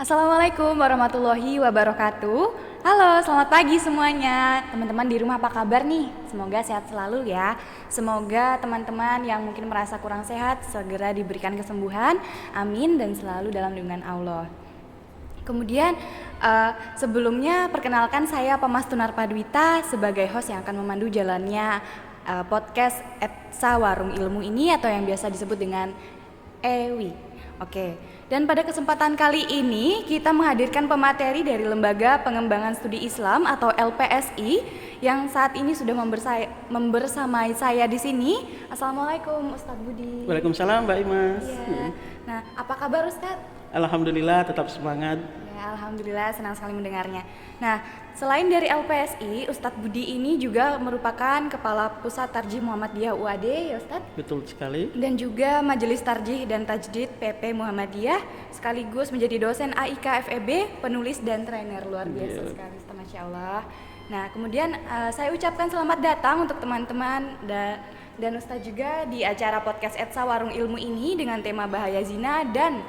Assalamualaikum warahmatullahi wabarakatuh. Halo, selamat pagi semuanya. Teman-teman di rumah apa kabar nih? Semoga sehat selalu ya. Semoga teman-teman yang mungkin merasa kurang sehat segera diberikan kesembuhan. Amin, dan selalu dalam lindungan Allah. Kemudian sebelumnya perkenalkan saya Pemas Tunarpadwita sebagai host yang akan memandu jalannya podcast Etsa Warung Ilmu ini atau yang biasa disebut dengan EWI. Oke. Dan pada kesempatan kali ini kita menghadirkan pemateri dari Lembaga Pengembangan Studi Islam atau LPSI yang saat ini sudah membersamai saya di sini. Assalamualaikum Ustadz Budi. Waalaikumsalam Mbak Imas. Iya. Nah, apa kabar Ustadz? Alhamdulillah tetap semangat. Ya, alhamdulillah senang sekali mendengarnya. Nah, selain dari LPSI, Ustadz Budi ini juga merupakan Kepala Pusat Tarjih Muhammadiyah UAD ya Ustadz? Betul sekali. Dan juga Majelis Tarjih dan Tajdid PP Muhammadiyah, sekaligus menjadi dosen AIK FEB, penulis dan trainer. Luar biasa sekali, Masya Allah. Nah, kemudian saya ucapkan selamat datang untuk teman-teman dan Ustadz juga di acara podcast Etsa Warung Ilmu ini dengan tema bahaya zina dan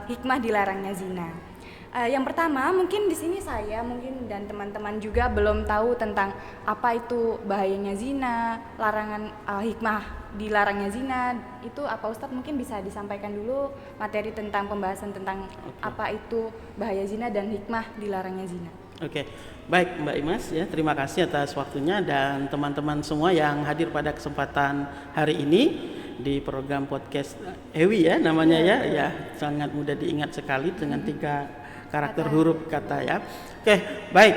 hikmah dilarangnya zina. Yang pertama, mungkin di sini saya dan teman-teman juga belum tahu tentang apa itu bahayanya zina, larangan hikmah dilarangnya zina. Itu apa Ustadz mungkin bisa disampaikan dulu materi tentang pembahasan tentang apa itu bahaya zina dan hikmah dilarangnya zina. Oke. Baik Mbak Imas ya, terima kasih atas waktunya dan teman-teman semua yang hadir pada kesempatan hari ini di program podcast EWI ya namanya ya sangat mudah diingat sekali dengan 3 karakter huruf kata ya. Oke, baik.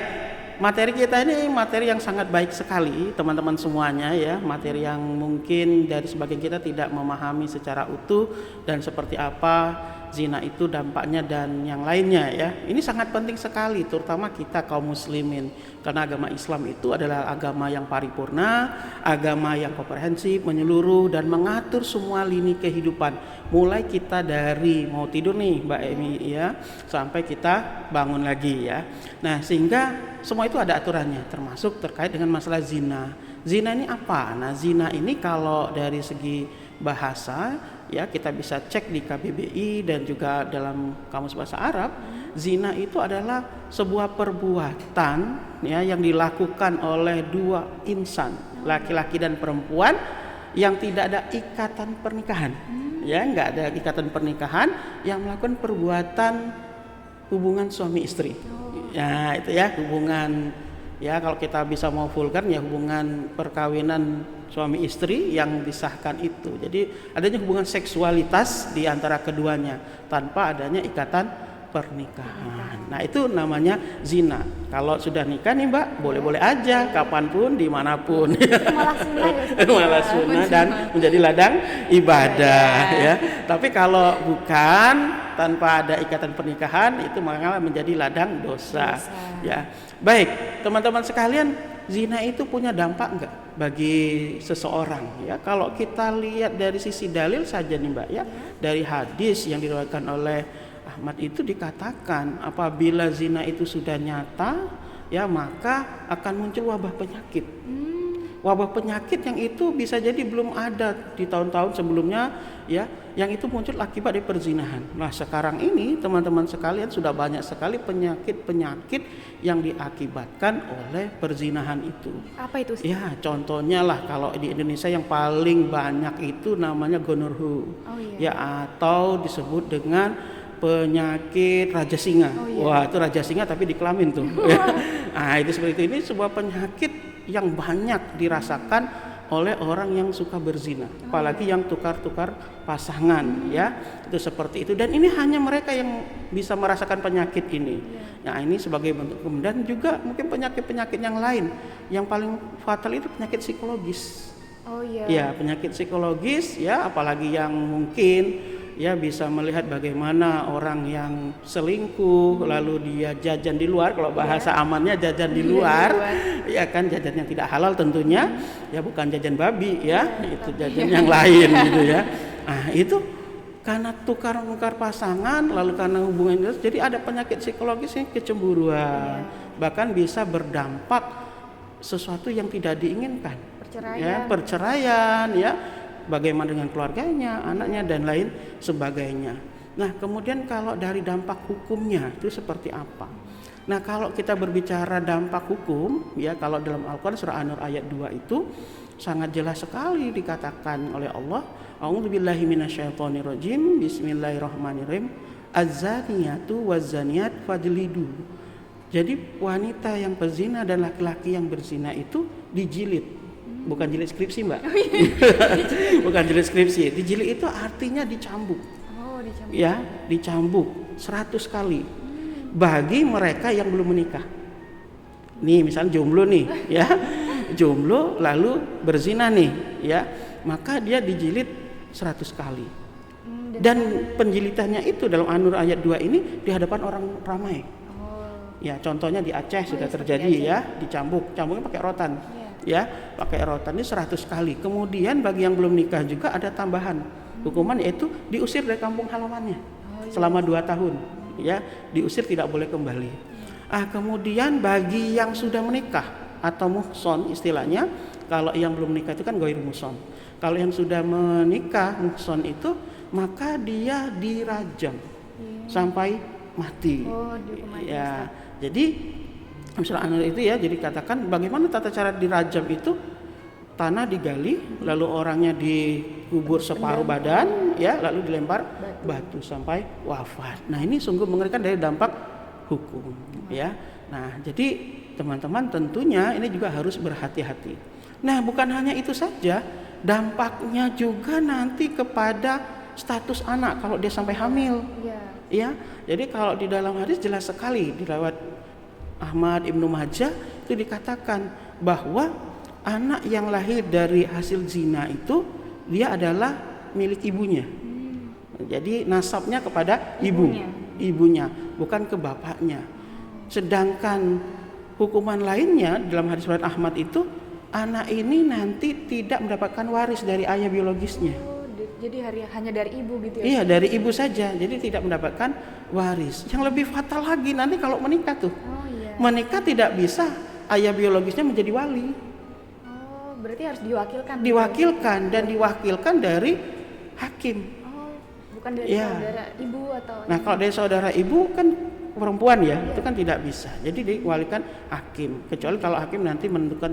Materi kita ini materi yang sangat baik sekali teman-teman semuanya ya, materi yang mungkin dari sebagian kita tidak memahami secara utuh dan seperti apa zina itu dampaknya dan yang lainnya ya. Ini sangat penting sekali terutama kita kaum muslimin karena agama Islam itu adalah agama yang paripurna, agama yang komprehensif, menyeluruh dan mengatur semua lini kehidupan. Mulai kita dari mau tidur nih Mbak Emi ya, sampai kita bangun lagi ya. Nah, sehingga semua itu ada aturannya termasuk terkait dengan masalah zina. Zina ini apa? Nah, zina ini kalau dari segi bahasa ya kita bisa cek di KBBI dan juga dalam Kamus Bahasa Arab, zina itu adalah sebuah perbuatan ya yang dilakukan oleh 2 insan, laki-laki dan perempuan yang tidak ada ikatan pernikahan. Ya, enggak ada ikatan pernikahan yang melakukan perbuatan hubungan suami istri. Ya, itu ya hubungan ya kalau kita bisa mau vulgar ya hubungan perkawinan suami istri yang disahkan itu. Jadi adanya hubungan seksualitas di antara keduanya tanpa adanya ikatan pernikahan. Nah, itu namanya zina. Kalau sudah nikah nih Mbak, boleh-boleh aja kapanpun dimanapun. Malah sunnah dan menjadi ladang ibadah ya. Tapi kalau bukan tanpa ada ikatan pernikahan itu malah menjadi ladang dosa. Ya. Baik, teman-teman sekalian, zina itu punya dampak enggak bagi seseorang ya? Kalau kita lihat dari sisi dalil saja nih Mbak ya, dari hadis yang diriwayatkan oleh Ahmad itu dikatakan apabila zina itu sudah nyata ya maka akan muncul wabah penyakit. Wabah penyakit yang itu bisa jadi belum ada di tahun-tahun sebelumnya ya, yang itu muncul akibat dari perzinahan. Nah, sekarang ini teman-teman sekalian sudah banyak sekali penyakit-penyakit yang diakibatkan oleh perzinahan itu. Apa itu sih? Ya, contohnya lah kalau di Indonesia yang paling banyak itu namanya gonorrhea. Ya, atau disebut dengan penyakit raja singa. Wah, itu raja singa tapi di kelamin tuh. Nah, itu seperti itu. Ini sebuah penyakit yang banyak dirasakan oleh orang yang suka berzina, apalagi yang tukar-tukar pasangan ya. Itu seperti itu dan ini hanya mereka yang bisa merasakan penyakit ini. Nah, ini sebagai bentuk kemudian juga mungkin penyakit-penyakit yang lain yang paling fatal itu penyakit psikologis. Ya, penyakit psikologis ya, apalagi yang mungkin ya bisa melihat bagaimana orang yang selingkuh lalu dia jajan di luar, kalau bahasa amannya jajan di luar ya kan, jajan yang tidak halal tentunya ya, bukan jajan babi ya, itu jajan yang lain gitu ya. Nah, itu karena tukar-tukar pasangan lalu karena hubungan itu jadi ada penyakit psikologisnya, kecemburuan, bahkan bisa berdampak sesuatu yang tidak diinginkan, perceraian ya, bagaimana dengan keluarganya, anaknya dan lain sebagainya. Nah, kemudian kalau dari dampak hukumnya itu seperti apa? Nah, kalau kita berbicara dampak hukum, ya kalau dalam Al-Quran surah An-Nur ayat 2 itu sangat jelas sekali dikatakan oleh Allah, A'udzubillahi minasyaitonirrajim, Bismillahirrahmanirrahim, Az-zaniyatu waz-zaniyat fajlidu. Jadi wanita yang berzina dan laki-laki yang berzina itu dijilid. Bukan jilid skripsi, Mbak. Bukan jilid skripsi. Dijilid itu artinya dicambuk. Oh, dicambuk. Ya, dicambuk 100 kali. Bagi mereka yang belum menikah. Nih, misalnya jomblo nih, ya. Jomblo lalu berzina nih, ya. Maka dia dijilid 100 kali. Dan penjilitannya itu dalam An-Nur ayat 2 ini di hadapan orang ramai. Ya, contohnya di Aceh sudah terjadi ya, dicambuk. Cambuknya pakai rotan. Ya, pakai rotan ini 100 kali. Kemudian bagi yang belum nikah juga ada tambahan hukuman, yaitu diusir dari kampung halamannya selama 2 tahun. Ya, diusir, tidak boleh kembali. Kemudian bagi yang sudah menikah atau muhson istilahnya, kalau yang belum menikah itu kan ghair muhson. Kalau yang sudah menikah muhson itu, maka dia dirajam sampai mati. Ya, jadi surah An-Nur itu ya, jadi katakan bagaimana tata cara dirajam itu, tanah digali, lalu orangnya dikubur separuh badan, ya, lalu dilempar batu sampai wafat. Nah, ini sungguh mengerikan dari dampak hukum, ya. Nah, jadi teman-teman tentunya ini juga harus berhati-hati. Nah, bukan hanya itu saja, dampaknya juga nanti kepada status anak kalau dia sampai hamil. Ya, jadi kalau di dalam hadis jelas sekali di riwayat Ahmad Ibnu Majah itu dikatakan bahwa anak yang lahir dari hasil zina itu dia adalah milik ibunya. Jadi nasabnya kepada ibunya, bukan ke bapaknya. Sedangkan hukuman lainnya dalam hadis riwayat Ahmad itu, anak ini nanti tidak mendapatkan waris dari ayah biologisnya. Jadi hanya dari ibu gitu ya? Iya, dari ibu saja. Jadi tidak mendapatkan waris. Yang lebih fatal lagi nanti kalau menikah tuh. Menikah tidak bisa ayah biologisnya menjadi wali. Oh, berarti harus diwakilkan. Dan diwakilkan dari hakim. Oh, bukan dari saudara ibu atau. Nah, kalau dari saudara ibu kan perempuan ya, itu kan tidak bisa. Jadi diwakilkan hakim. Kecuali kalau hakim nanti menentukan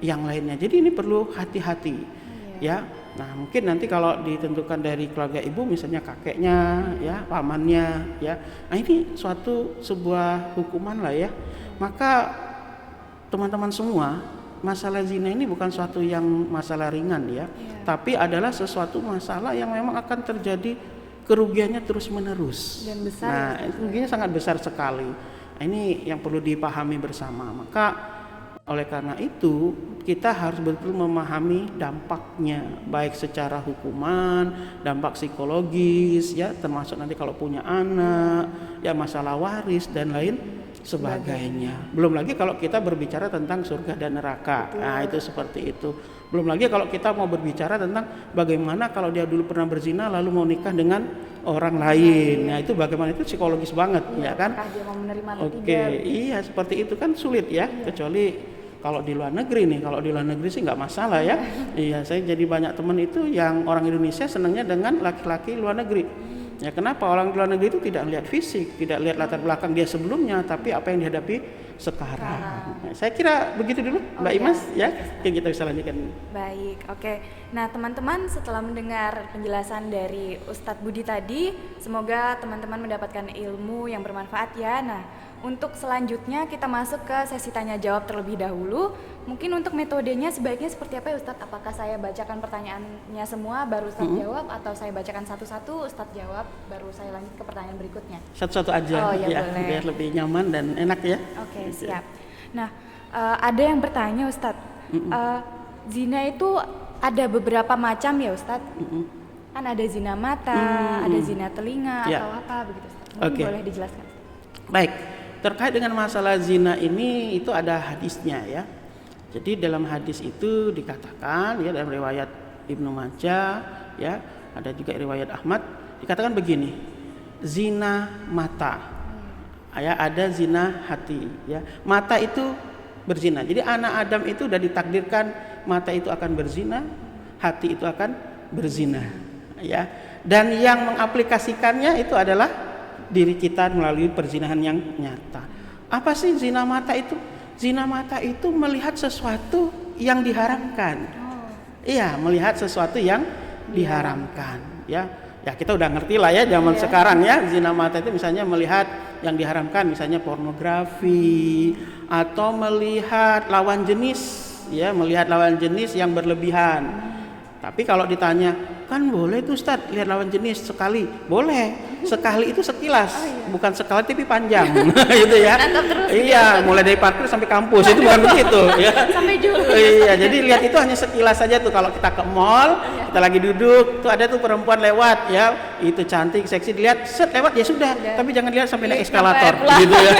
yang lainnya. Jadi ini perlu hati-hati. Ya, nah mungkin nanti kalau ditentukan dari keluarga ibu, misalnya kakeknya, ya, pamannya, ya, nah ini sebuah hukuman lah ya. Maka teman-teman semua, masalah zina ini bukan suatu yang masalah ringan ya, tapi adalah sesuatu masalah yang memang akan terjadi kerugiannya terus menerus. Dan besar. Nah, kerugiannya sangat besar sekali. Nah, ini yang perlu dipahami bersama. Maka oleh karena itu kita harus betul memahami dampaknya, baik secara hukuman, dampak psikologis, ya, termasuk nanti kalau punya anak, ya, masalah waris dan lain sebagainya. Belum lagi kalau kita berbicara tentang surga dan neraka. Nah, itu seperti itu. Belum lagi kalau kita mau berbicara tentang bagaimana kalau dia dulu pernah berzina lalu mau nikah dengan orang lain. Nah, itu bagaimana, itu psikologis banget, ya kan? Dia mau menerima atau tidak. tidak. Iya, seperti itu kan sulit ya, kecuali kalau di luar negeri nih. Kalau di luar negeri sih nggak masalah ya. Iya, saya jadi banyak teman itu yang orang Indonesia senangnya dengan laki-laki luar negeri. Ya, kenapa? Orang luar negeri itu tidak lihat fisik, tidak lihat latar belakang dia sebelumnya, tapi apa yang dihadapi sekarang. Nah, saya kira begitu dulu, Mbak Imas, ya. Mungkin kita bisa lanjutkan. Baik, oke. Nah, teman-teman, setelah mendengar penjelasan dari Ustadz Budi tadi, semoga teman-teman mendapatkan ilmu yang bermanfaat ya. Nah, untuk selanjutnya kita masuk ke sesi tanya jawab terlebih dahulu. Mungkin untuk metodenya sebaiknya seperti apa ya Ustadz? Apakah saya bacakan pertanyaannya semua baru Ustadz jawab, atau saya bacakan satu-satu Ustadz jawab baru saya lanjut ke pertanyaan berikutnya? Satu-satu aja, ya, biar lebih nyaman dan enak ya. Oke, siap. Nah, ada yang bertanya Ustadz, zina itu ada beberapa macam ya Ustadz? Kan ada zina mata, ada zina telinga, atau apa begitu Ustadz? Mungkin boleh dijelaskan. Baik. Terkait dengan masalah zina ini itu ada hadisnya ya. Jadi dalam hadis itu dikatakan ya, dalam riwayat Ibnu Majah ya, ada juga riwayat Ahmad, dikatakan begini. Zina mata. Ya, ada zina hati ya. Mata itu berzina. Jadi anak Adam itu sudah ditakdirkan mata itu akan berzina, hati itu akan berzina ya. Dan yang mengaplikasikannya itu adalah diri kita melalui perzinahan yang nyata. Apa sih zina mata itu? Zina mata itu melihat sesuatu yang diharamkan. Iya, melihat sesuatu yang diharamkan. Ya kita udah ngerti lah ya zaman sekarang ya. Zina mata itu misalnya melihat yang diharamkan, misalnya pornografi atau melihat lawan jenis, ya melihat lawan jenis yang berlebihan. Tapi kalau ditanya, kan boleh tuh Ustadz lihat lawan jenis sekali? Boleh, sekali itu sekilas, bukan sekali tapi panjang. Gitu ya. Iya, mulai dari parkir sampai kampus itu bukan begitu ya. Sampai jauh. Iya, jadi lihat itu hanya sekilas saja tuh. Kalau kita ke mall, kita lagi duduk, tuh ada tuh perempuan lewat ya, itu cantik, seksi, dilihat, set lewat ya sudah. Tapi jangan lihat sampai naik eskalator gitu ya.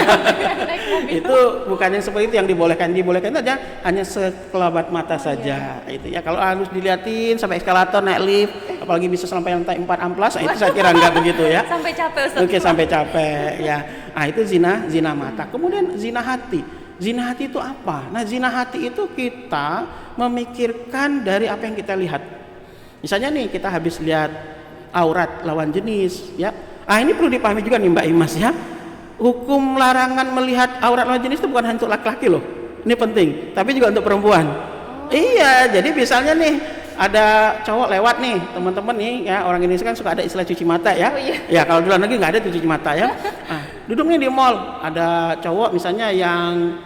Itu bukan yang seperti itu yang dibolehkan. Dibolehkan itu aja hanya sekelabat mata saja. Itu ya, kalau harus dilihatin sampai eskalator, naik lift, apalagi bisa sampai lantai 4 amplas, itu saya kira enggak begitu ya. Sampai capek Ustaz. Oke, sampai capek ya. Nah, itu zina mata. Kemudian zina hati. Zina hati itu apa? Nah, zina hati itu kita memikirkan dari apa yang kita lihat. Misalnya nih, kita habis lihat aurat lawan jenis ya. Ini perlu dipahami juga nih Mbak Imas ya. Hukum larangan melihat aurat lawan jenis itu bukan hanya untuk laki-laki loh. Ini penting, tapi juga untuk perempuan. Iya, jadi misalnya nih ada cowok lewat nih, teman-teman nih ya, orang Indonesia kan suka ada istilah cuci mata ya. Ya kalau di luar negeri nggak ada tuh cuci mata ya. Duduk nih di mall, ada cowok misalnya yang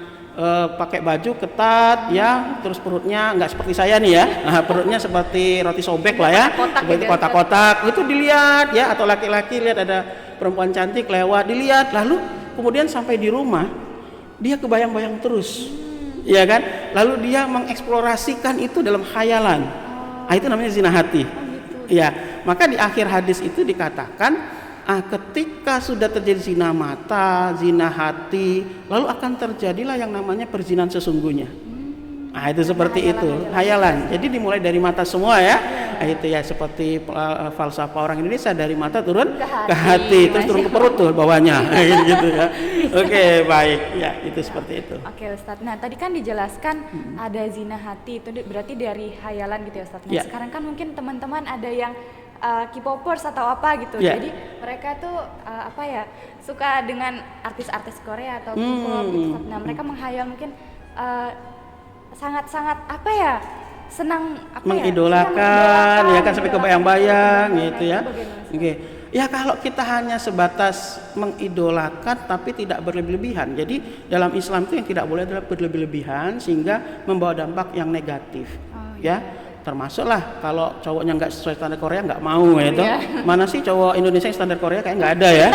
pakai baju ketat ya, terus perutnya nggak seperti saya nih ya, perutnya seperti roti sobek lah ya, seperti kotak-kotak, itu dilihat ya, atau laki-laki lihat ada perempuan cantik lewat, dilihat, lalu kemudian sampai di rumah dia kebayang-bayang terus, ya kan, lalu dia mengeksplorasikan itu dalam khayalan, itu namanya zina hati, ya, maka di akhir hadis itu dikatakan ketika sudah terjadi zina mata, zina hati, lalu akan terjadilah yang namanya perzinahan sesungguhnya. Itu seperti itu, hayalan. Jadi dimulai dari mata semua ya. Itu ya seperti falsafah orang Indonesia, dari mata turun ke hati, terus turun ke perut tuh bawahnya. Gitu ya. Oke, baik. Ya, itu seperti itu. Oke, Ustadz. Nah, tadi kan dijelaskan ada zina hati, itu berarti dari hayalan gitu ya, Ustadz. Nah, sekarang kan mungkin teman-teman ada yang K-popers atau apa gitu, jadi mereka tuh suka dengan artis-artis Korea atau K-pop gitu. Nah, mereka menghayal mungkin sangat-sangat senang mengidolakan ya kan, sampai kebayang-bayang gitu ya. Oke. Ya kalau kita hanya sebatas mengidolakan tapi tidak berlebih-lebihan. Jadi dalam Islam itu yang tidak boleh adalah berlebih-lebihan sehingga membawa dampak yang negatif. Ya. Termasuklah kalau cowoknya nggak sesuai standar Korea nggak mau itu. Mana sih cowok Indonesia yang standar Korea, kayak nggak ada ya.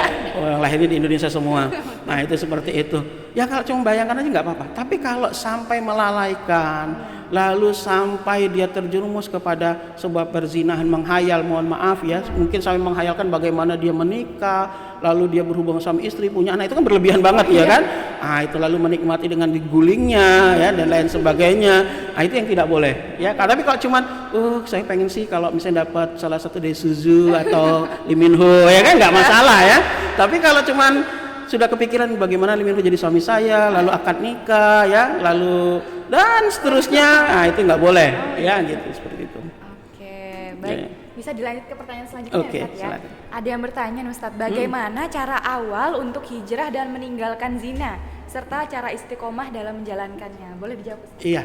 Lahirnya di Indonesia semua. Nah itu seperti itu. Ya kalau cuma bayangkan aja nggak apa-apa. Tapi kalau sampai melalaikan, lalu sampai dia terjerumus kepada sebuah perzinahan, menghayal, mohon maaf ya, mungkin sampai menghayalkan bagaimana dia menikah, lalu dia berhubungan sama istri, punya anak, itu kan berlebihan banget ya kan. Itu lalu menikmati dengan digulingnya ya dan lain sebagainya. Itu yang tidak boleh ya. Tapi kalau cuman saya pengen sih kalau misalnya dapat salah satu dari Suzu atau Lee Min Ho ya kan nggak masalah ya. Tapi kalau cuman sudah kepikiran bagaimana Lee Min Ho jadi suami saya, lalu akad nikah ya, lalu dan seterusnya, itu nggak boleh ya gitu, seperti itu. Oke, baik. Bisa dilanjut ke pertanyaan selanjutnya ya, Ustadz ya. Ada yang bertanya nih Ustadz, bagaimana cara awal untuk hijrah dan meninggalkan zina serta cara istiqomah dalam menjalankannya? Boleh dijawab Ustadz? Iya.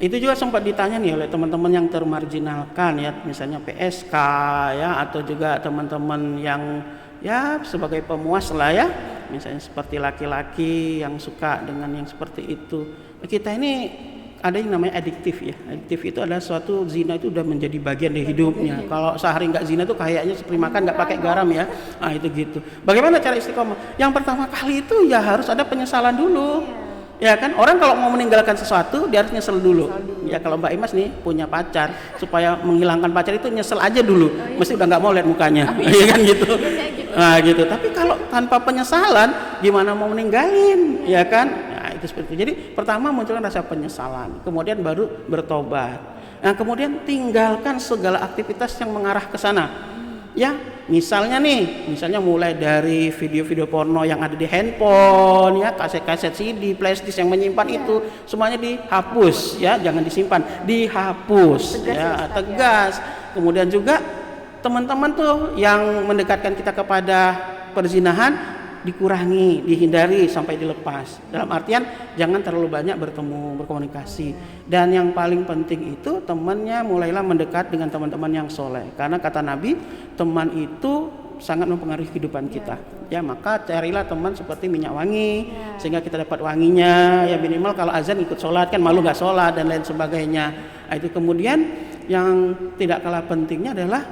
Itu juga sempat ditanya nih oleh teman-teman yang termarginalkan ya, misalnya PSK ya, atau juga teman-teman yang ya sebagai pemuas lah ya, misalnya seperti laki-laki yang suka dengan yang seperti itu. Kita ini ada yang namanya adiktif ya. Adiktif itu adalah suatu zina itu udah menjadi bagian dari hidupnya. Kalau sehari nggak zina tuh kayaknya seperti makan nggak pakai garam ya. Itu gitu. Bagaimana cara istiqomah? Yang pertama kali itu ya harus ada penyesalan dulu. Ya kan, orang kalau mau meninggalkan sesuatu dia harus nyesel dulu. Ya kalau Mbak Imas nih punya pacar, supaya menghilangkan pacar itu nyesel aja dulu. Mesti udah nggak mau lihat mukanya. Ya kan gitu. Gitu. Tapi kalau tanpa penyesalan gimana mau meninggalin? Ya kan? Itu seperti itu. Jadi pertama munculkan rasa penyesalan, kemudian baru bertobat. Nah, kemudian tinggalkan segala aktivitas yang mengarah ke sana. Ya, misalnya mulai dari video-video porno yang ada di handphone, ya, kaset-kaset CD, flash disk yang menyimpan itu semuanya dihapus, ya, jangan disimpan, dihapus, tegas. Kemudian juga teman-teman tuh yang mendekatkan kita kepada perzinahan dikurangi, dihindari sampai dilepas. Dalam artian jangan terlalu banyak bertemu, berkomunikasi. Dan yang paling penting itu temannya mulailah mendekat dengan teman-teman yang soleh. Karena kata Nabi, teman itu sangat mempengaruhi kehidupan kita. Ya, maka carilah teman seperti minyak wangi, sehingga kita dapat wanginya. Ya minimal kalau azan ikut sholat, kan malu nggak sholat dan lain sebagainya. Nah, itu kemudian yang tidak kalah pentingnya adalah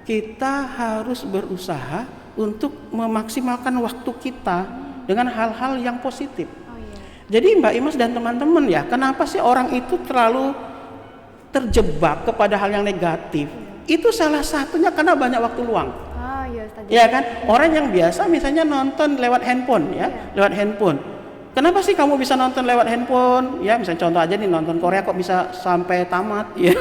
kita harus berusaha untuk memaksimalkan waktu kita dengan hal-hal yang positif. Jadi Mbak Imas dan teman-teman ya, kenapa sih orang itu terlalu terjebak kepada hal yang negatif? Itu salah satunya karena banyak waktu luang. Ya kan? Orang yang biasa misalnya nonton lewat handphone ya, lewat handphone. Kenapa sih kamu bisa nonton lewat handphone? Ya, misalnya contoh aja nih, nonton Korea kok bisa sampai tamat ya.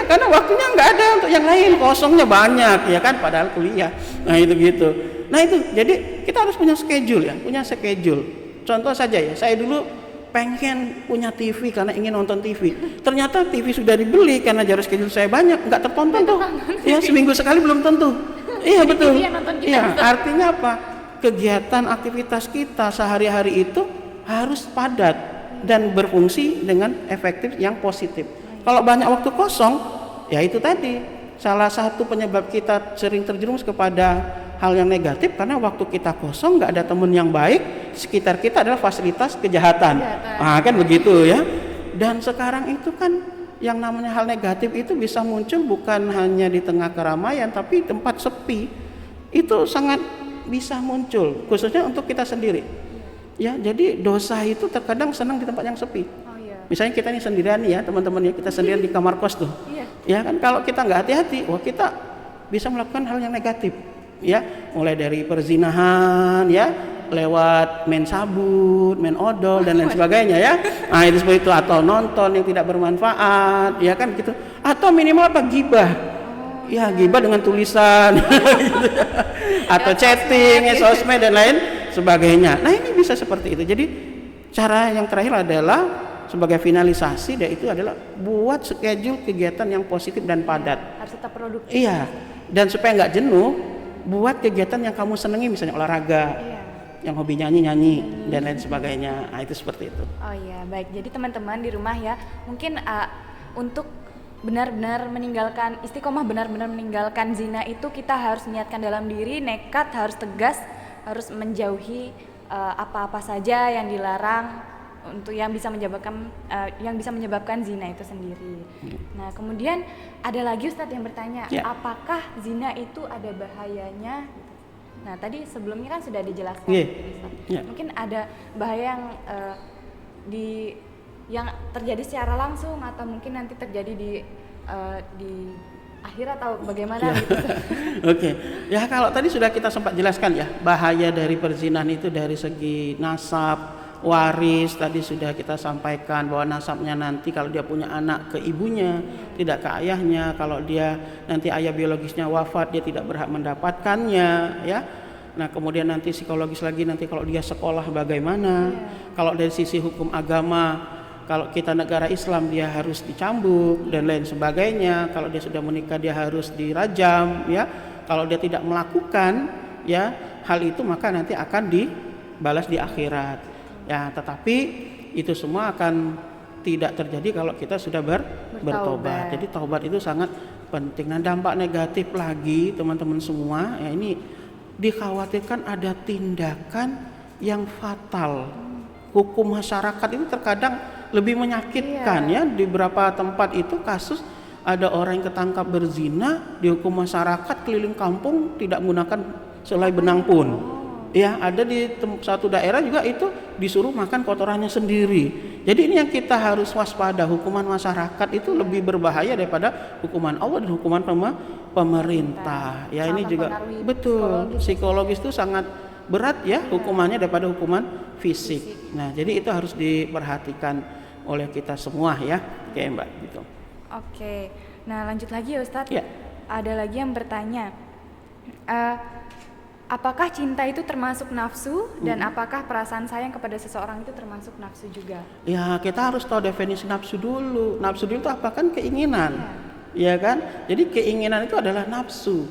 Karena waktunya nggak ada untuk yang lain, kosongnya banyak ya kan, padahal kuliah. Nah, itu gitu. Nah, itu jadi kita harus punya schedule ya, punya schedule. Contoh saja ya, saya dulu pengen punya TV karena ingin nonton TV. Ternyata TV sudah dibeli karena jarak schedule saya banyak, nggak tertonton tuh. Ya, seminggu sekali belum tentu. Iya, betul. Iya, artinya apa? Kegiatan aktivitas kita sehari-hari itu harus padat dan berfungsi dengan efektif yang positif. Kalau banyak waktu kosong, ya itu tadi salah satu penyebab kita sering terjerumus kepada hal yang negatif karena waktu kita kosong, nggak ada teman yang baik, sekitar kita adalah fasilitas kejahatan. Nah, kan begitu ya. Dan sekarang itu kan yang namanya hal negatif itu bisa muncul bukan hanya di tengah keramaian, tapi tempat sepi itu sangat bisa muncul, khususnya untuk kita sendiri. Ya, jadi dosa itu terkadang senang di tempat yang sepi. Misalnya kita ini sendirian ya teman-teman ya, kita sendirian di kamar kos tuh. Ya kan, kalau kita nggak hati-hati, wah kita bisa melakukan hal yang negatif. Ya, mulai dari perzinahan ya, lewat main sabun, main odol dan lain sebagainya ya. Nah, itu seperti itu, atau nonton yang tidak bermanfaat, ya kan gitu. Atau minimal apa, gibah. Ya, gibah dengan tulisan gitu ya. Atau chatting, sosmed dan lain sebagainya. Nah, ini bisa seperti itu. Jadi cara yang terakhir adalah sebagai finalisasi, dan itu adalah buat schedule kegiatan yang positif dan padat. Harus tetap produktif. Iya. Dan supaya nggak jenuh, buat kegiatan yang kamu senangi, misalnya olahraga, yang hobi nyanyi dan lain sebagainya. Nah, itu seperti itu. Oh iya, baik. Jadi teman-teman di rumah ya, mungkin untuk benar-benar meninggalkan istiqomah, benar-benar meninggalkan zina itu kita harus niatkan dalam diri, nekat, harus tegas, harus menjauhi apa-apa saja yang dilarang untuk yang bisa menyebabkan zina itu sendiri. Nah, kemudian ada lagi Ustadz yang bertanya, apakah zina itu ada bahayanya? Nah, tadi sebelumnya kan sudah dijelaskan. Mungkin ada bahaya yang terjadi secara langsung atau mungkin nanti terjadi di akhir atau bagaimana gitu. Oke. Ya, kalau tadi sudah kita sempat jelaskan ya, bahaya dari perzinahan itu dari segi nasab, waris, tadi sudah kita sampaikan bahwa nasabnya nanti kalau dia punya anak ke ibunya, tidak ke ayahnya. Kalau dia nanti ayah biologisnya wafat, dia tidak berhak mendapatkannya ya. Nah, kemudian nanti psikologis lagi, nanti kalau dia sekolah bagaimana. Kalau dari sisi hukum agama, kalau kita negara Islam dia harus dicambuk dan lain sebagainya. Kalau dia sudah menikah dia harus dirajam ya. Kalau dia tidak melakukan ya hal itu, maka nanti akan dibalas di akhirat. Ya, tetapi itu semua akan tidak terjadi kalau kita sudah bertobat. Jadi taubat itu sangat penting. Nah, dampak negatif lagi teman-teman semua ya, ini dikhawatirkan ada tindakan yang fatal. Hukum masyarakat itu terkadang lebih menyakitkan ya. Di beberapa tempat itu kasus ada orang yang ketangkap berzina, dihukum masyarakat keliling kampung tidak menggunakan selai benang pun. Ya, ada di satu daerah juga itu disuruh makan kotorannya sendiri. Jadi ini yang kita harus waspada, hukuman masyarakat itu lebih berbahaya daripada hukuman Allah dan hukuman pemerintah. Ya, ini juga betul, psikologis itu sangat berat ya hukumannya daripada hukuman fisik. Nah, jadi itu harus diperhatikan oleh kita semua ya. Oke, Mbak, gitu. Oke. Nah, lanjut lagi ya Ustadz. Ada lagi yang bertanya, apakah cinta itu termasuk nafsu dan apakah perasaan sayang kepada seseorang itu termasuk nafsu juga? Ya, kita harus tahu definisi nafsu dulu. Nafsu dulu itu apa? Kan keinginan. ya kan? Jadi keinginan itu adalah nafsu.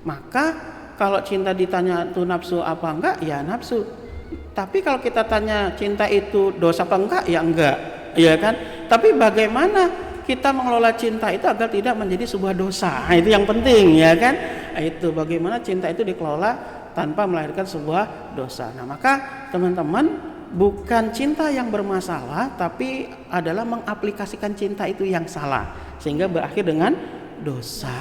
Maka kalau cinta ditanya itu nafsu apa enggak, ya nafsu. Tapi kalau kita tanya cinta itu dosa apa enggak, ya enggak, ya kan? Tapi bagaimana kita mengelola cinta itu agar tidak menjadi sebuah dosa? Nah, itu yang penting, ya kan? Nah, itu bagaimana cinta itu dikelola tanpa melahirkan sebuah dosa. Nah, maka teman-teman, bukan cinta yang bermasalah, tapi adalah mengaplikasikan cinta itu yang salah sehingga berakhir dengan dosa,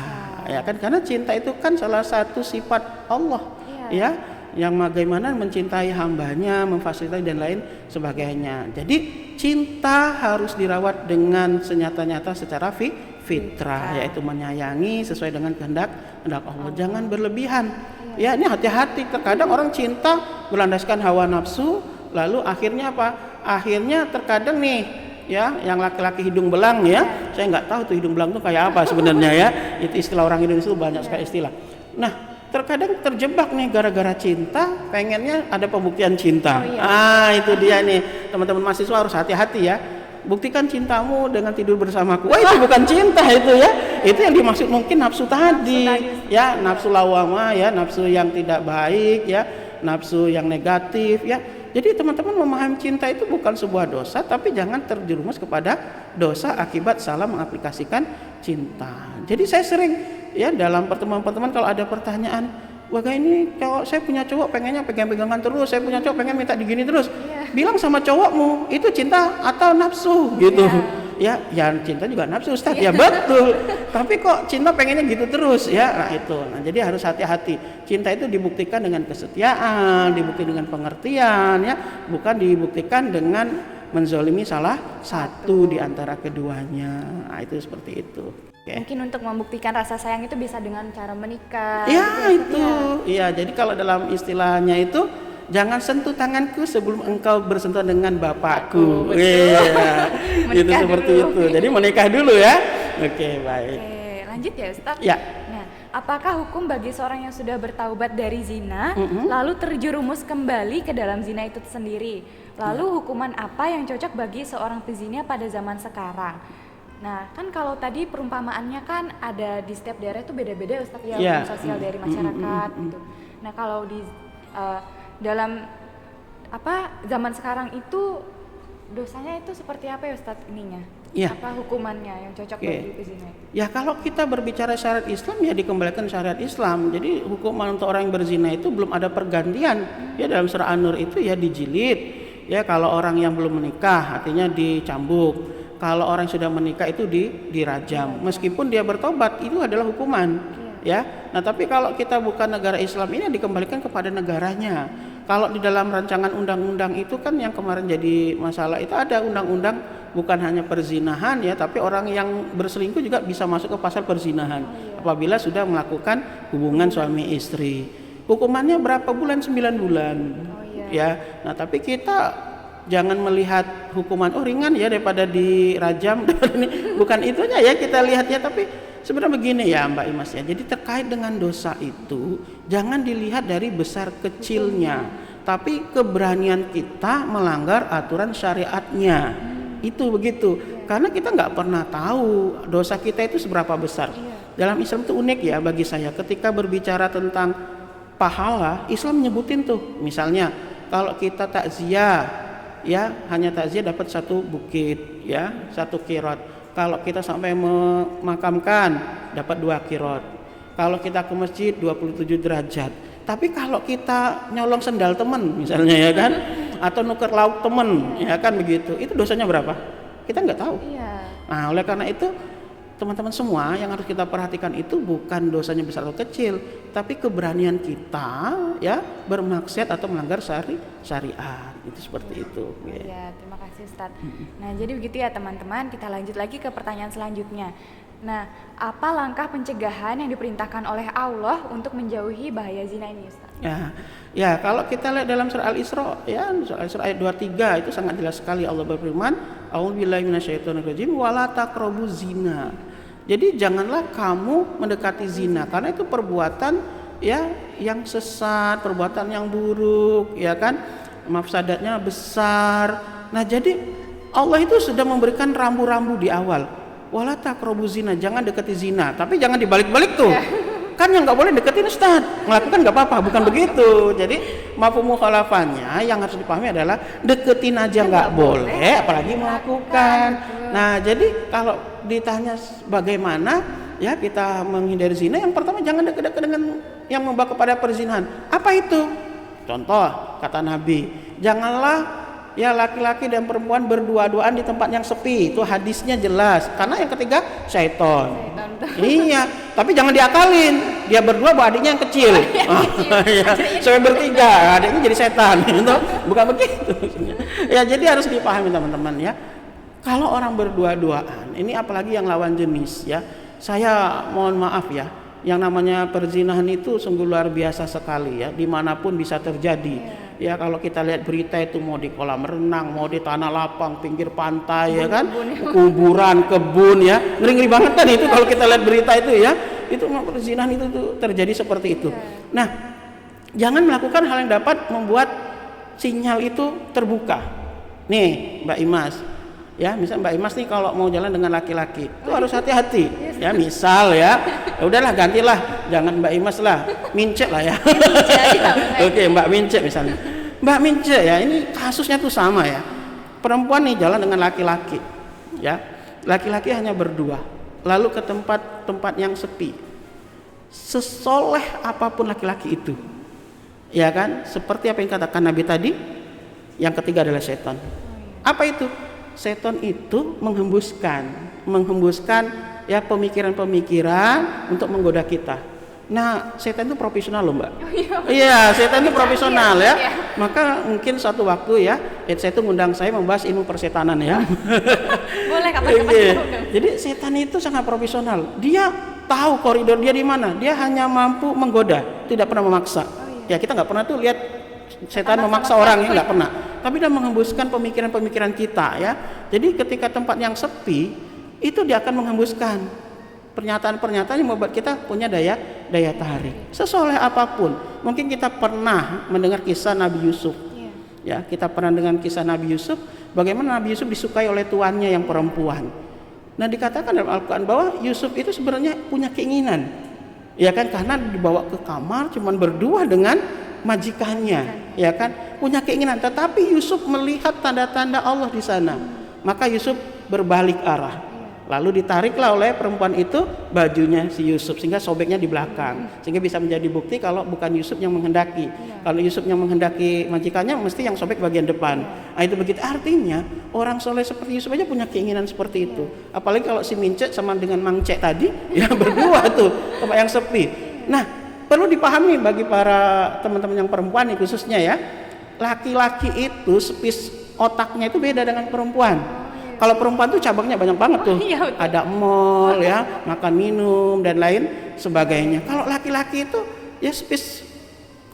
ya kan? Karena cinta itu kan salah satu sifat Allah, ya, yang bagaimana mencintai hambanya, memfasilitasi dan lain sebagainya. Jadi cinta harus dirawat dengan senyata-nyata secara fitrah, yaitu menyayangi sesuai dengan kehendak Allah. Jangan berlebihan. Ya, ini hati-hati. Terkadang orang cinta berlandaskan hawa nafsu, lalu akhirnya apa? Akhirnya terkadang nih, ya, yang laki-laki hidung belang, ya, saya nggak tahu tuh hidung belang tuh kayak apa sebenarnya, ya. Itu istilah orang Indonesia itu banyak sekali istilah. Nah, terkadang terjebak nih gara-gara cinta, pengennya ada pembuktian cinta. Itu dia nih, teman-teman mahasiswa harus hati-hati ya. Buktikan cintamu dengan tidur bersamaku. Wah, itu bukan cinta itu, ya. Itu yang dimaksud mungkin nafsu tadi, ya, nafsu lawamah, ya, nafsu yang tidak baik, ya, nafsu yang negatif, ya. Jadi teman-teman memahami cinta itu bukan sebuah dosa, tapi jangan terjerumus kepada dosa akibat salah mengaplikasikan cinta. Jadi saya sering, ya, dalam pertemuan-pertemuan kalau ada pertanyaan, wah ini kalau saya punya cowok pengennya pegang-pegangan terus, saya punya cowok pengen minta digini terus, bilang sama cowokmu itu cinta atau nafsu gitu, ya cinta juga nafsu Ustaz, ya betul, tapi kok cinta pengennya gitu terus, ya. Nah itu, jadi harus hati-hati. Cinta itu dibuktikan dengan kesetiaan, dibuktikan dengan pengertian, ya, bukan dibuktikan dengan menzolimi salah satu di antara keduanya. Nah itu seperti itu. Mungkin untuk membuktikan rasa sayang itu bisa dengan cara menikah. Ya gitu, itu. Iya, jadi kalau dalam istilahnya itu jangan sentuh tanganku sebelum engkau bersentuhan dengan bapakku. Iya. Itu seperti dulu. Itu. Jadi menikah dulu, ya. Oke, baik. Oke, lanjut ya Ustaz. Ya. Nah, apakah hukum bagi seorang yang sudah bertaubat dari zina lalu terjerumus kembali ke dalam zina itu sendiri? Lalu hukuman apa yang cocok bagi seorang pezina pada zaman sekarang? Nah, kan kalau tadi perumpamaannya kan ada di setiap daerah itu beda-beda Ustaz, ya, hukum sosial dari masyarakat gitu. Nah, kalau di dalam zaman sekarang itu dosanya itu seperti apa ya Ustaz ininya? Ya. Apa hukumannya yang cocok bagi pezina itu? Ya, kalau kita berbicara syariat Islam, ya dikembalikan syariat Islam. Jadi hukuman untuk orang yang berzina itu belum ada pergantian. Ya, dalam surah An-Nur itu ya dijilid. Ya, kalau orang yang belum menikah artinya dicambuk. Kalau orang yang sudah menikah itu dirajam. Meskipun dia bertobat, itu adalah hukuman. Ya. Nah, tapi kalau kita bukan negara Islam, ini dikembalikan kepada negaranya. Kalau di dalam rancangan undang-undang itu kan yang kemarin jadi masalah itu ada undang-undang bukan hanya perzinahan, ya, tapi orang yang berselingkuh juga bisa masuk ke pasal perzinahan apabila sudah melakukan hubungan suami istri. Hukumannya berapa bulan? 9 bulan. Ya. Nah, tapi kita jangan melihat hukuman ringan ya daripada dirajam. Bukan itunya ya kita lihatnya, tapi sebenarnya begini ya Mbak Imas ya. Jadi terkait dengan dosa itu jangan dilihat dari besar kecilnya, tapi keberanian kita melanggar aturan syariatnya. Itu begitu. Karena kita nggak pernah tahu dosa kita itu seberapa besar. Dalam Islam itu unik ya bagi saya. Ketika berbicara tentang pahala, Islam nyebutin tuh. Misalnya kalau kita takziah, ya hanya takziah dapat 1 bukit, ya 1 kirot. Kalau kita sampai memakamkan dapat 2 kirot. Kalau kita ke masjid 27 derajat. Tapi kalau kita nyolong sendal temen misalnya, ya kan, atau nuker lauk temen, ya kan begitu, itu dosanya berapa? Kita nggak tahu. Nah, oleh karena itu teman-teman semua yang harus kita perhatikan itu bukan dosanya besar atau kecil, tapi keberanian kita ya bermaksiat atau melanggar syariat. Itu seperti itu. Iya, terima kasih Ustaz. Nah, jadi begitu ya teman-teman, kita lanjut lagi ke pertanyaan selanjutnya. Nah, apa langkah pencegahan yang diperintahkan oleh Allah untuk menjauhi bahaya zina ini Ustaz? Ya, kalau kita lihat dalam surah Al-Isra, ya, surah Al-Isra ayat 23 itu sangat jelas sekali Allah berfirman, "A'udzubillahi minasyaitonirrajim wa la taqrabuz zina." Jadi janganlah kamu mendekati zina karena itu perbuatan ya yang sesat, perbuatan yang buruk, ya kan? Mafsadatnya besar. Nah, jadi Allah itu sudah memberikan rambu-rambu di awal. wala taqrabu zina, jangan dekati zina. Tapi jangan dibalik-balik tuh. Kan yang nggak boleh deketin Ustaz, melakukan nggak apa-apa, bukan begitu. Jadi mafhum mukhalafannya yang harus dipahami adalah deketin aja nggak boleh, apalagi melakukan. Nah, jadi kalau ditanya bagaimana ya kita menghindari zina, yang pertama jangan dekat-dekat dengan yang membawa kepada perzinahan. Apa itu? Contoh kata Nabi, janganlah ya laki-laki dan perempuan berdua-duaan di tempat yang sepi. Itu hadisnya jelas. Karena yang ketiga syaiton. Iya, tapi jangan diakalin. Dia berdua bawa adiknya yang kecil. Ya, sampai bertiga, adiknya jadi setan. Gitu. Bukan begitu. Ya, jadi harus dipahami teman-teman ya. Kalau orang berdua-duaan, ini apalagi yang lawan jenis ya. Saya mohon maaf ya. Yang namanya perzinahan itu sungguh luar biasa sekali ya, dimanapun bisa terjadi. Ya kalau kita lihat berita itu mau di kolam renang, mau di tanah lapang, pinggir pantai ya kan, kuburan, kebun ya, ngeri-ngeri banget kan itu kalau kita lihat berita itu ya, itu perzinahan itu tuh terjadi seperti itu. Nah, jangan melakukan hal yang dapat membuat sinyal itu terbuka. Nih Mbak Imas, ya misal Mbak Imas nih kalau mau jalan dengan laki-laki itu harus hati-hati ya, misal ya udahlah gantilah, jangan Mbak Imas lah, Mince lah ya. Oke, Mbak Mince misalnya, Mbak Mince ya, ini kasusnya tuh sama ya, perempuan nih jalan dengan laki-laki ya, laki-laki hanya berdua lalu ke tempat yang sepi, sesoleh apapun laki-laki itu ya kan, seperti apa yang katakan Nabi tadi, yang ketiga adalah setan. Apa itu? Setan itu menghembuskan ya pemikiran-pemikiran untuk menggoda kita. Nah, setan itu profesional loh Mbak. Iya, setan itu profesional ya. Maka mungkin suatu waktu ya, saya itu ngundang saya membahas ilmu persetanan ya. Boleh kapan-kapan. Jadi setan itu sangat profesional. Dia tahu koridor dia di mana. Dia hanya mampu menggoda, tidak pernah memaksa. Ya kita nggak pernah tuh lihat setan memaksa orang, ya nggak pernah. Tapi dia menghembuskan pemikiran-pemikiran kita ya. Jadi ketika tempat yang sepi itu dia akan menghembuskan pernyataan-pernyataan yang membuat kita punya daya tarik. Sesoleh apapun, mungkin kita pernah mendengar kisah Nabi Yusuf. Ya, kita pernah dengan kisah Nabi Yusuf, bagaimana Nabi Yusuf disukai oleh tuannya yang perempuan. Nah, dikatakan dalam Al-Qur'an bahwa Yusuf itu sebenarnya punya keinginan. Ya kan, karena dibawa ke kamar cuman berdua dengan majikannya, ya kan, punya keinginan, tetapi Yusuf melihat tanda-tanda Allah di sana. Maka Yusuf berbalik arah, lalu ditariklah oleh perempuan itu bajunya si Yusuf sehingga sobeknya di belakang, sehingga bisa menjadi bukti kalau bukan Yusuf yang menghendaki. Kalau Yusuf yang menghendaki majikannya, mesti yang sobek bagian depan. Nah, itu begitu, artinya orang soleh seperti Yusuf aja punya keinginan seperti itu. Apalagi kalau si Mince sama dengan Mang Cek tadi ya berdua tuh tempat yang sepi. Nah, perlu dipahami bagi para teman-teman yang perempuan nih khususnya ya, laki-laki itu spes otaknya itu beda dengan perempuan. Kalau perempuan tuh cabangnya banyak banget tuh, ada mall ya, makan minum dan lain sebagainya. Kalau laki-laki itu ya spes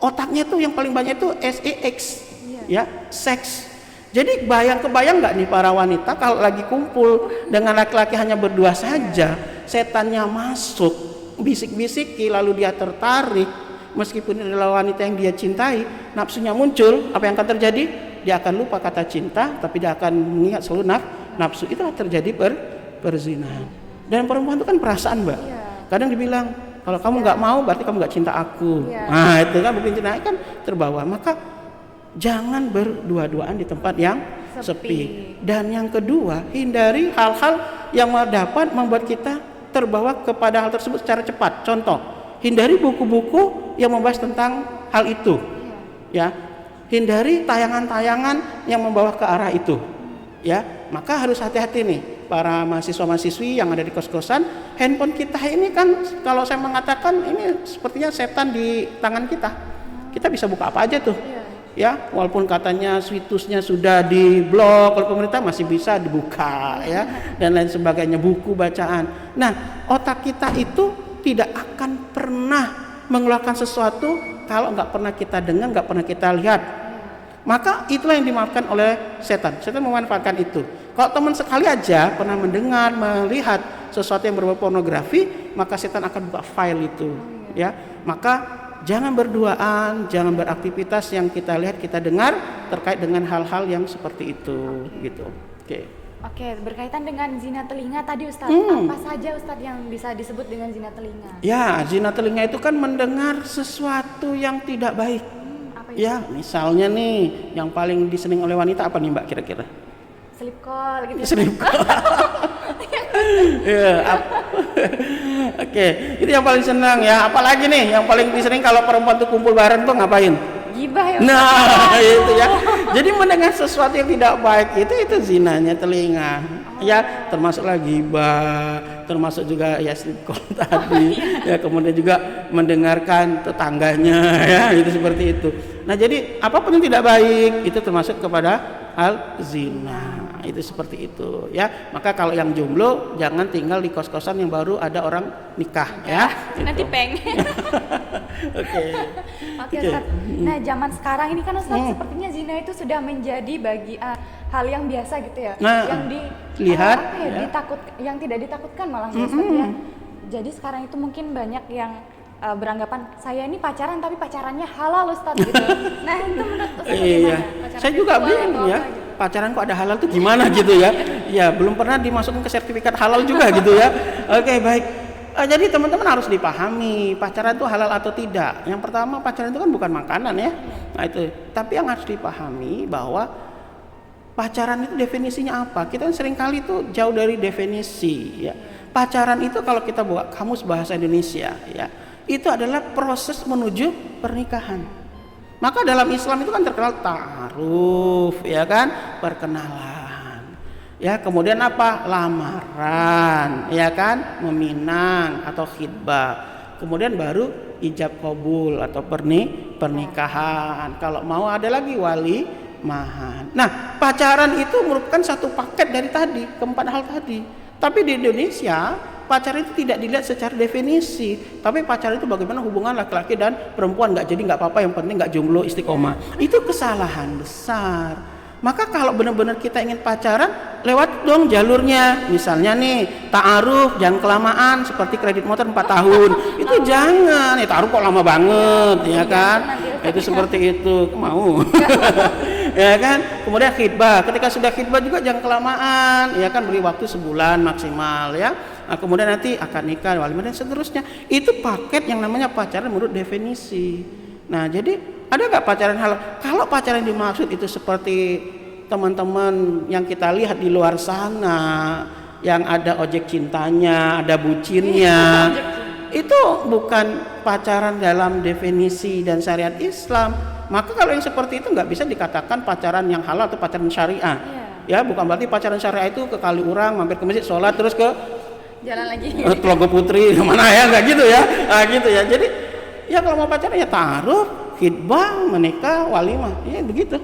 otaknya tuh yang paling banyak itu sex, ya seks. Jadi kebayang nggak nih para wanita kalau lagi kumpul dengan laki-laki hanya berdua saja, setannya masuk, bisik-bisiki, lalu dia tertarik, meskipun adalah wanita yang dia cintai, nafsunya muncul, apa yang akan terjadi? Dia akan lupa kata cinta, tapi dia akan mengingat selalu nafsu. Itulah terjadi perzinahan. Dan perempuan itu kan perasaan Mbak. Kadang dibilang, kalau kamu nggak mau berarti kamu nggak cinta aku. Nah itu kan mungkin cinta kan terbawa. Maka jangan berdua-duaan di tempat yang sepi. Dan yang kedua, hindari hal-hal yang dapat membuat kita terbawa kepada hal tersebut secara cepat. Contoh, hindari buku-buku yang membahas tentang hal itu. Ya, hindari tayangan-tayangan yang membawa ke arah itu. Ya, maka harus hati-hati nih para mahasiswa-mahasiswi yang ada di kos-kosan. Handphone kita ini kan kalau saya mengatakan ini sepertinya setan di tangan kita. Kita bisa buka apa aja tuh. Ya, walaupun katanya situsnya sudah diblok oleh pemerintah, masih bisa dibuka ya, dan lain sebagainya, buku bacaan. Nah, otak kita itu tidak akan pernah mengeluarkan sesuatu kalau nggak pernah kita dengar, nggak pernah kita lihat. Maka itulah yang dimaafkan oleh setan. Setan memanfaatkan itu. Kalau teman sekali aja pernah mendengar, melihat sesuatu yang berbau pornografi, maka setan akan buka file itu. Ya, maka jangan berduaan, jangan beraktivitas yang kita lihat, kita dengar terkait dengan hal-hal yang seperti itu, gitu. Oke. Oke, berkaitan dengan zina telinga tadi Ustadz, apa saja Ustadz yang bisa disebut dengan zina telinga? Ya, zina telinga itu kan mendengar sesuatu yang tidak baik. Apa itu? Ya, misalnya nih, yang paling disering oleh wanita apa nih Mbak kira-kira? Sleep call gitu. Sleep call. Ya, oke, itu yang paling senang ya. Apalagi nih, yang paling disering kalau perempuan tuh kumpul bareng tuh ngapain? Gibah ya. Nah, itu ya. Jadi mendengar sesuatu yang tidak baik itu zinanya telinga. Ya, termasuklah gibah, termasuk juga ya sleep call tadi. Ya, kemudian juga mendengarkan tetangganya ya, itu seperti itu. Nah, jadi apapun yang tidak baik itu termasuk kepada hal zina. Itu seperti itu ya. Maka kalau yang jomblo jangan tinggal di kos-kosan yang baru ada orang nikah ya. Nanti Gitu. peng. Oke. Oke Ustaz. Nah zaman sekarang ini kan Ustaz sepertinya zina itu sudah menjadi hal yang biasa gitu ya. Nah, yang lihat ya. yang tidak ditakutkan malah ya Ustaz ya. Jadi sekarang itu mungkin banyak yang beranggapan saya ini pacaran tapi pacarannya halal Ustaz gitu. Nah itu menurut Ustaz Iya. bagaimana? Saya juga bingung ya. Pacaran kok ada halal tuh gimana gitu ya. Ya belum pernah dimasukkan ke sertifikat halal juga gitu ya. Oke, baik. Jadi teman-teman harus dipahami pacaran itu halal atau tidak. Yang pertama, pacaran itu kan bukan makanan ya. Nah itu. Tapi yang harus dipahami bahwa pacaran itu definisinya apa? Kita kan seringkali itu jauh dari definisi ya. Pacaran itu kalau kita buat kamus bahasa Indonesia ya, itu adalah proses menuju pernikahan. Maka dalam Islam itu kan terkenal ta'aruf ya kan, perkenalan. Ya, kemudian apa? Lamaran, ya kan? Meminang atau khitbah. Kemudian baru ijab qabul atau pernikahan. Kalau mau ada lagi wali mahan. Nah, pacaran itu merupakan satu paket dari tadi, keempat hal tadi. Tapi di Indonesia pacaran itu tidak dilihat secara definisi, tapi pacaran itu bagaimana hubungan laki-laki dan perempuan, jadi nggak apa-apa, yang penting nggak jomblo istiqomah. Itu kesalahan besar. Maka kalau benar-benar kita ingin pacaran, lewat dong jalurnya. Misalnya nih ta'aruf, jangan kelamaan seperti kredit motor 4 tahun. Itu jangan, ya ta'aruf kok lama banget ya kan. Itu seperti itu, mau. Ya kan. Kemudian khitbah, ketika sudah khitbah juga jangan kelamaan, ya kan, beri waktu sebulan maksimal ya. Nah, kemudian nanti akad nikah, walimah dan seterusnya. Itu paket yang namanya pacaran menurut definisi. Nah, jadi ada nggak pacaran halal? Kalau pacaran dimaksud itu seperti teman-teman yang kita lihat di luar sana, yang ada ojek cintanya, ada bucinnya, itu bukan pacaran dalam definisi dan syariat Islam. Maka kalau yang seperti itu nggak bisa dikatakan pacaran yang halal atau pacaran syariah. Ya, bukan berarti pacaran syariah itu ke Kaliurang, mampir ke masjid, sholat, terus ke jalan lagi Telaga Putri mana ya, nggak gitu ya. Nah, gitu ya. Jadi ya kalau mau pacaran ya taruh, khitbah, menikah, walimah, ya begitu.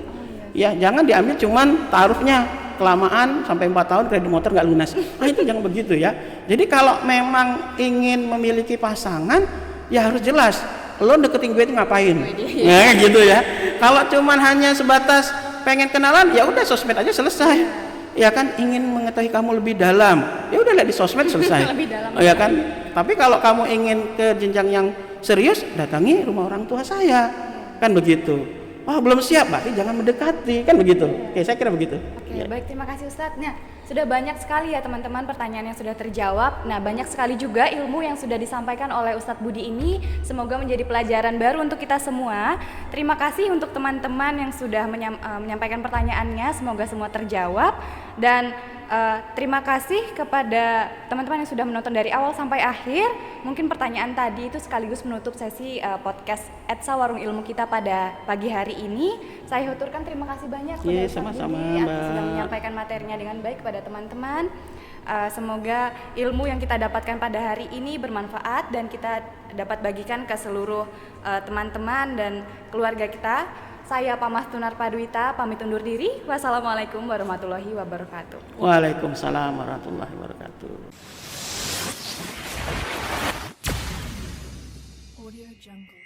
Ya jangan diambil cuman taruhnya kelamaan sampai 4 tahun kredit motor nggak lunas. Nah itu jangan begitu ya. Jadi kalau memang ingin memiliki pasangan ya harus jelas. Lo deketin gue itu ngapain? Ya gitu ya. Kalau cuman hanya sebatas pengen kenalan ya udah sosmed aja selesai. Ya kan, ingin mengetahui kamu lebih dalam, ya udah lihat di sosmed selesai. Lebih dalam. Ya kan. Tapi kalau kamu ingin ke jenjang yang serius, datangi rumah orang tua saya, kan begitu. Wah belum siap, berarti jangan mendekati, kan begitu. Oke, saya kira begitu. Oke, baik, terima kasih Ustadz. Nah, sudah banyak sekali ya teman-teman pertanyaan yang sudah terjawab. Nah, banyak sekali juga ilmu yang sudah disampaikan oleh Ustadz Budi ini. Semoga menjadi pelajaran baru untuk kita semua. Terima kasih untuk teman-teman yang sudah menyampaikan pertanyaannya. Semoga semua terjawab. Dan terima kasih kepada teman-teman yang sudah menonton dari awal sampai akhir. Mungkin pertanyaan tadi itu sekaligus menutup sesi podcast Etsa Warung Ilmu kita pada pagi hari ini. Saya huturkan terima kasih banyak kepada Ustadz sama-sama, Budi atas Mbak. sudah menyampaikan materinya dengan baik kepada teman-teman. Semoga ilmu yang kita dapatkan pada hari ini bermanfaat dan kita dapat bagikan ke seluruh teman-teman dan keluarga kita. Saya Pamas Tunar Padwita pamit undur diri. Wassalamualaikum warahmatullahi wabarakatuh. Waalaikumsalam warahmatullahi wabarakatuh. Audio Jungle.